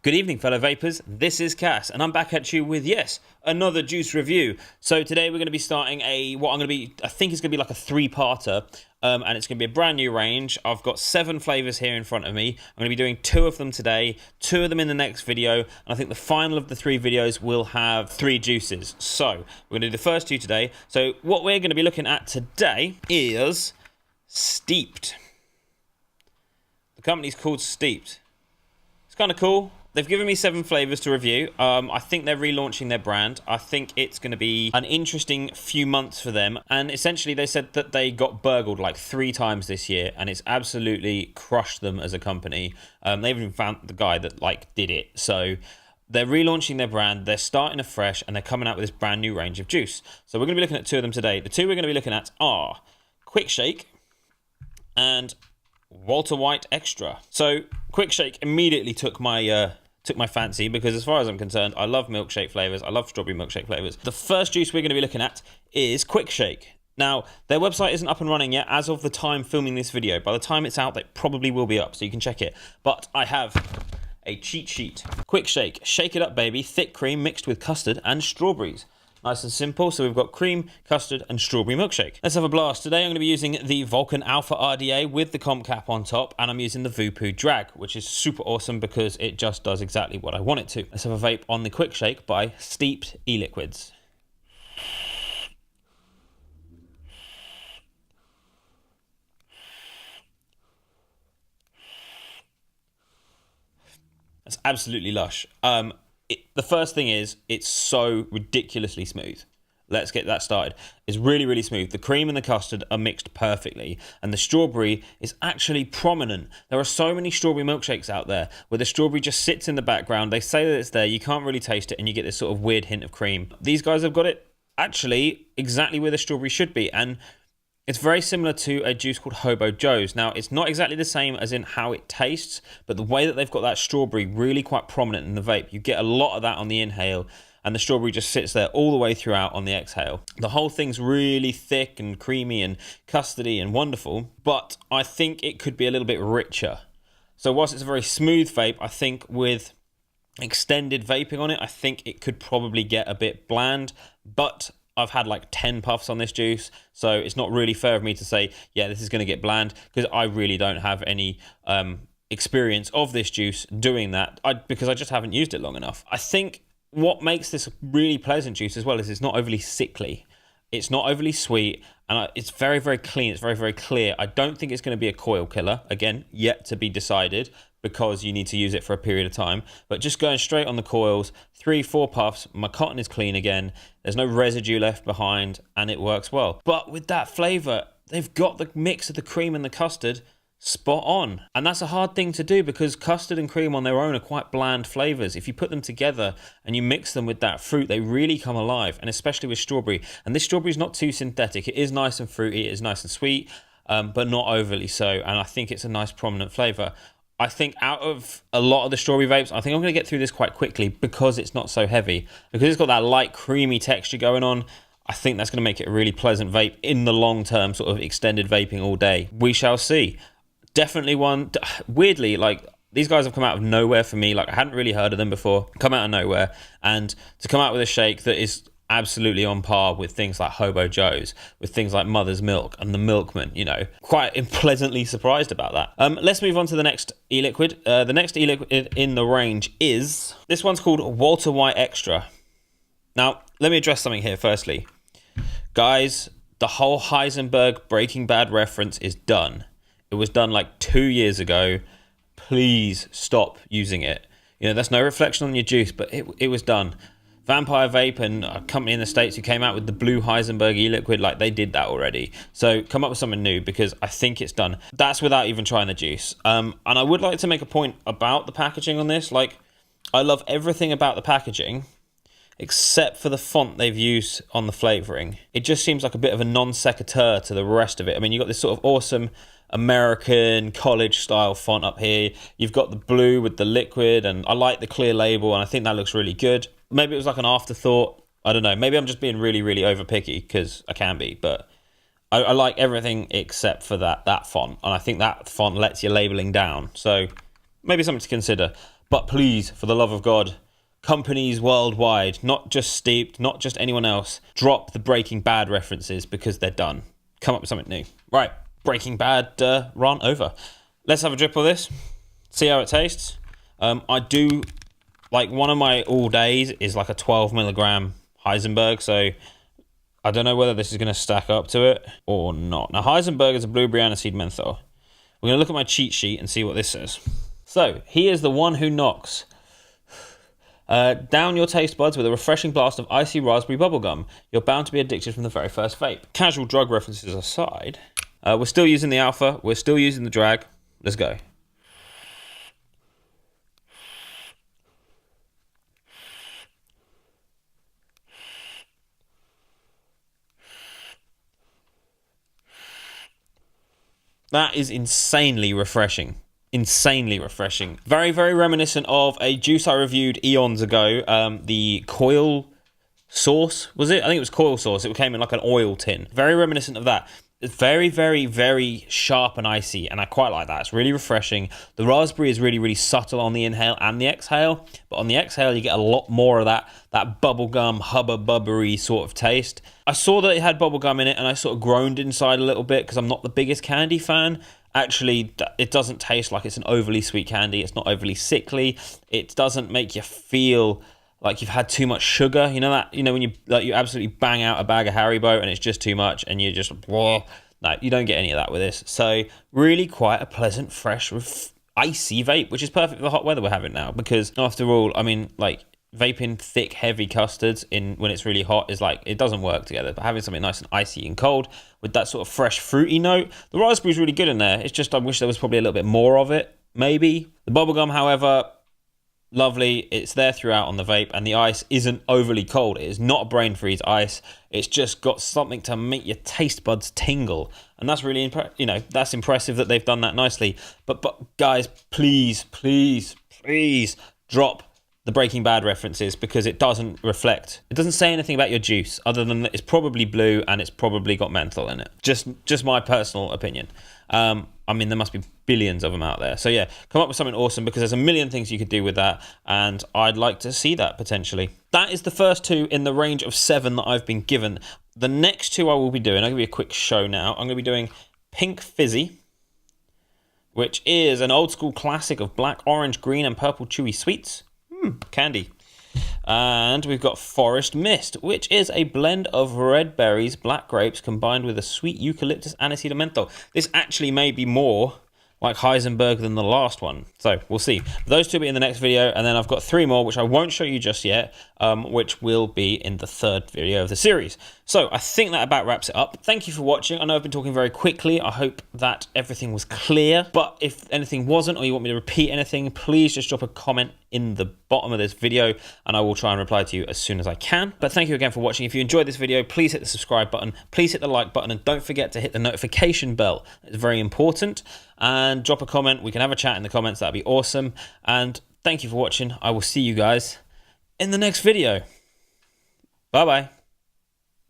Good evening, fellow vapors. This is Cass, and I'm back at you with, yes, another juice review. So today we're going to be starting I think it's going to be like a three-parter, and it's going to be a brand new range. I've got 7 flavors here in front of me. I'm going to be doing 2 of them today, 2 of them in the next video, and I think the final of the 3 videos will have 3 juices. So we're going to do the first 2 today. So what we're going to be looking at today is Steepd. The company's called Steepd. It's kind of cool. They've given me 7 flavors to review. I think they're relaunching their brand. I think it's going to be an interesting few months for them. And essentially, they said that they got burgled like 3 times this year, and it's absolutely crushed them as a company. They even found the guy that did it. So they're relaunching their brand. They're starting afresh, and they're coming out with this brand new range of juice. So we're going to be looking at 2 of them today. The 2 we're going to be looking at are Quick Shake and Walter White Xtra. So Quick Shake immediately took my fancy, because as far as I'm concerned, I love milkshake flavors. I love strawberry milkshake flavors. The first juice we're going to be looking at is Quick Shake. Now, their website isn't up and running yet as of the time filming this video. By the time it's out, it probably will be up, so you can check it. But I have a cheat sheet. Quick Shake. Shake it up, baby. Thick cream mixed with custard and strawberries. Nice and simple. So we've got cream, custard, and strawberry milkshake. Let's have a blast. Today I'm going to be using the Vulkan Alpha RDA with the comp cap on top, and I'm using the Voopoo Drag, which is super awesome because it just does exactly what I want it to. Let's have a vape on the Quick Shake by Steepd Eliquids. That's absolutely lush. The first thing is, it's so ridiculously smooth. Let's get that started. It's really, really smooth. The cream and the custard are mixed perfectly, and the strawberry is actually prominent. There are so many strawberry milkshakes out there where the strawberry just sits in the background. They say that it's there, you can't really taste it, and you get this sort of weird hint of cream. These guys have got it actually exactly where the strawberry should be, and it's very similar to a juice called Hobo Joe's. Now, it's not exactly the same as in how it tastes, but the way that they've got that strawberry really quite prominent in the vape, you get a lot of that on the inhale, and the strawberry just sits there all the way throughout on the exhale. The whole thing's really thick and creamy and custardy and wonderful, but I think it could be a little bit richer. So whilst it's a very smooth vape, I think with extended vaping on it, I think it could probably get a bit bland, but I've had like 10 puffs on this juice, so it's not really fair of me to say, yeah, this is going to get bland, because I really don't have any experience of this juice doing that, because I just haven't used it long enough. I think what makes this a really pleasant juice as well is it's not overly sickly. It's not overly sweet, and it's very, very clean. It's very, very clear. I don't think it's going to be a coil killer. Again, yet to be decided, because you need to use it for a period of time. But just going straight on the coils, 3-4 puffs, my cotton is clean again. There's no residue left behind, and it works well. But with that flavor, they've got the mix of the cream and the custard spot on. And that's a hard thing to do, because custard and cream on their own are quite bland flavors. If you put them together and you mix them with that fruit, they really come alive, and especially with strawberry. And this strawberry is not too synthetic. It is nice and fruity, it is nice and sweet, but not overly so. And I think it's a nice prominent flavor. I think out of a lot of the strawberry vapes, I think I'm going to get through this quite quickly because it's not so heavy. Because it's got that light creamy texture going on, I think that's going to make it a really pleasant vape in the long term, sort of extended vaping all day. We shall see. Definitely one, weirdly, these guys have come out of nowhere for me. I hadn't really heard of them before, come out of nowhere. And to come out with a shake that is absolutely on par with things like Hobo Joe's, with things like Mother's Milk and the Milkman, quite pleasantly surprised about that. Let's move on to the next e-liquid. The next e-liquid in the range is, this one's called Walter White Xtra. Now, let me address something here firstly. Guys, the whole Heisenberg Breaking Bad reference is done. It was done 2 years ago. Please stop using it. That's no reflection on your juice, but it was done. Vampire Vape and a company in the States who came out with the blue Heisenberg e-liquid, they did that already. So come up with something new, because I think it's done. That's without even trying the juice. And I would like to make a point about the packaging on this. I love everything about the packaging, except for the font they've used on the flavoring. It just seems like a bit of a non sequitur to the rest of it. I mean, you've got this sort of awesome American college style font up here. You've got the blue with the liquid, and I like the clear label, and I think that looks really good. Maybe it was an afterthought. I don't know. Maybe I'm just being really, really over picky, because I can be, but I like everything except for that font, and I think that font lets your labeling down. So maybe something to consider. But please, for the love of God, companies worldwide, not just Steepd, not just anyone else, drop the Breaking Bad references because they're done. Come up with something new. Right, Breaking Bad rant over. Let's have a drip of this, see how it tastes. I do, like, one of my all days is like a 12 milligram Heisenberg, so I don't know whether this is going to stack up to it or not. Now, Heisenberg is a blueberry aniseed menthol. We're going to look at my cheat sheet and see what this says. So, he is the one who knocks down your taste buds with a refreshing blast of icy raspberry bubblegum. You're bound to be addicted from the very first vape. Casual drug references aside, we're still using the Alpha, we're still using the Drag. Let's go. That is insanely refreshing. Insanely refreshing. Very, very reminiscent of a juice I reviewed eons ago. The Coil Sauce, was it? I think it was Coil Sauce. It came in like an oil tin. Very reminiscent of that. It's very, very, very sharp and icy, and I quite like that. It's really refreshing. The raspberry is really, really subtle on the inhale and the exhale, but on the exhale, you get a lot more of that bubblegum, hubba-bubbery sort of taste. I saw that it had bubblegum in it, and I sort of groaned inside a little bit because I'm not the biggest candy fan. Actually, it doesn't taste like it's an overly sweet candy. It's not overly sickly. It doesn't make you feel like you've had too much sugar. You know that, you know, when you absolutely bang out a bag of Haribo and it's just too much and you just, whoa. No, you don't get any of that with this. So really quite a pleasant, fresh, icy vape, which is perfect for the hot weather we're having now. Because after all, I mean, like, vaping thick, heavy custards when it's really hot is like, it doesn't work together. But having something nice and icy and cold with that sort of fresh, fruity note, the raspberry's really good in there. It's just, I wish there was probably a little bit more of it, maybe. The bubblegum, however, lovely. It's there throughout on the vape, and the ice isn't overly cold. It is not a brain freeze ice. It's just got something to make your taste buds tingle, and that's really that's impressive that they've done that nicely. But guys, please drop the Breaking Bad references because it doesn't say anything about your juice other than that it's probably blue and it's probably got menthol in it. Just my personal opinion. I mean, there must be billions of them out there. So yeah, come up with something awesome because there's a million things you could do with that, and I'd like to see that potentially. That is the first two in the range of 7 that I've been given. The next two I will be doing, I'll give you a quick show now. I'm going to be doing Pink Fizzy, which is an old school classic of black, orange, green, and purple chewy sweets. Candy. And we've got Forest Mist, which is a blend of red berries, black grapes, combined with a sweet eucalyptus, aniseed, and menthol. This actually may be more like Heisenberg than the last one. So we'll see. Those two will be in the next video, and then I've got 3 more, which I won't show you just yet, which will be in the 3rd video of the series. So I think that about wraps it up. Thank you for watching. I know I've been talking very quickly. I hope that everything was clear, but if anything wasn't, or you want me to repeat anything, please just drop a comment in the bottom of this video, and I will try and reply to you as soon as I can. But thank you again for watching. If you enjoyed this video, please hit the subscribe button, please hit the like button, and don't forget to hit the notification bell. It's very important. And drop a comment. We can have a chat in the comments. That'd be awesome. And thank you for watching. I will see you guys in the next video. Bye bye.